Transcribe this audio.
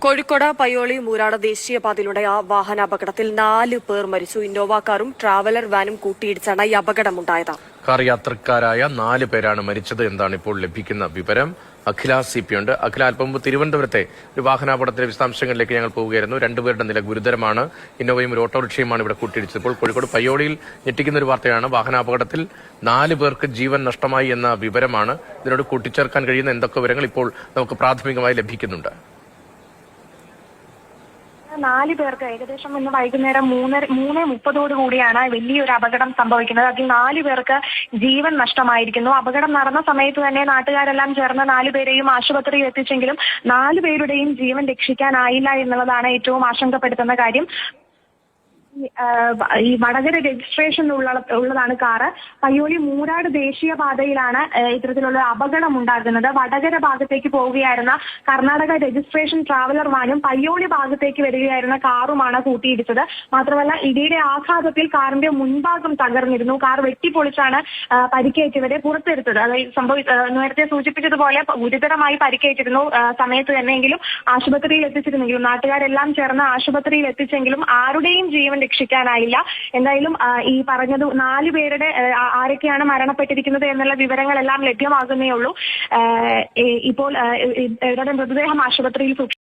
കോഴിക്കോട് പയ്യോളി മൂരാട് ദേശീയപാതയിലുണ്ടായ വാഹനാപകടത്തിൽ 4 പേർ മരിച്ചു. ഇന്നോവ കാറും ട്രാവലർ വാനും കൂട്ടിയിടിച്ചാണ് ഈ അപകടമുണ്ടായത്. കാർ യാത്രക്കാരായ 4 പേരാണ് മരിച്ചത് എന്നാണ് ഇപ്പോൾ ലഭിക്കുന്ന വിവരം. അഖില CP ഉണ്ട്. അഖില, അല്പം മുമ്പ് തിരുവനന്തപുരത്തെ ഒരു വാഹനാപകടത്തിലെ വിശദാംശങ്ങളിലേക്ക് ഞങ്ങൾ പോവുകയായിരുന്നു. 2 പേരുടെ നില ഗുരുതരമാണ്. ഇന്നോവയും ഒരു ഓട്ടോറിക്ഷയുമാണ് ഇവിടെ കൂട്ടിയിടിച്ചത്. ഇപ്പോൾ കോഴിക്കോട് പയ്യോളിയിൽ ഞെട്ടിക്കുന്ന ഒരു വാർത്തയാണ്. വാഹനാപകടത്തിൽ 4 പേർക്ക് ജീവൻ നഷ്ടമായി എന്ന വിവരമാണ്. ഇതിനോട് കൂട്ടിച്ചേർക്കാൻ കഴിയുന്ന എന്തൊക്കെ വിവരങ്ങൾ ഇപ്പോൾ നമുക്ക് പ്രാഥമികമായി ലഭിക്കുന്നുണ്ട്? 4 പേർക്ക് ഏകദേശം ഇന്ന് വൈകുന്നേരം 3:30 കൂടിയാണ് വലിയൊരു അപകടം സംഭവിക്കുന്നത്. അതിൽ 4 പേർക്ക് ജീവൻ നഷ്ടമായിരിക്കുന്നു. അപകടം നടന്ന സമയത്ത് തന്നെ നാട്ടുകാരെല്ലാം ചേർന്ന് 4 പേരെയും ആശുപത്രിയിൽ എത്തിച്ചെങ്കിലും 4 പേരുടെയും ജീവൻ രക്ഷിക്കാനായില്ല എന്നുള്ളതാണ് ഏറ്റവും ആശങ്കപ്പെടുത്തുന്ന കാര്യം. ഈ വടകര രജിസ്ട്രേഷൻ ഉള്ളതാണ് കാറ്. പയ്യോളി മൂരാട് ദേശീയപാതയിലാണ് ഇത്തരത്തിലുള്ള അപകടം ഉണ്ടാകുന്നത്. വടകര ഭാഗത്തേക്ക് പോവുകയായിരുന്ന കർണാടക രജിസ്ട്രേഷൻ ട്രാവലർ വാനും പയ്യോളി ഭാഗത്തേക്ക് വരികയായിരുന്ന കാറുമാണ് കൂട്ടിയിടിച്ചത്. മാത്രമല്ല, ഇടിയുടെ ആഘാതത്തിൽ കാറിന്റെ മുൻഭാഗം തകർന്നിരുന്നു. കാർ വെട്ടിപ്പൊളിച്ചാണ് പരിക്കേറ്റവരെ പുറത്തെടുത്തത്. നേരത്തെ സൂചിപ്പിച്ചതുപോലെ ഗുരുതരമായി പരിക്കേറ്റിരുന്നു. സമയത്ത് തന്നെയെങ്കിലും ആശുപത്രിയിൽ എത്തിച്ചിരുന്നെങ്കിലും നാട്ടുകാരെല്ലാം ചേർന്ന് ആശുപത്രിയിൽ എത്തിച്ചെങ്കിലും ആരുടെയും ജീവൻ രക്ഷിക്കാനായില്ല. എന്തായാലും ഈ പറഞ്ഞത് 4 പേരുടെ ആരൊക്കെയാണ് മരണപ്പെട്ടിരിക്കുന്നത് എന്നുള്ള വിവരങ്ങളെല്ലാം ലഭ്യമാകുന്നേ ഉള്ളൂ. ഇപ്പോൾ ഇവരുടെ മൃതദേഹം ആശുപത്രിയിൽ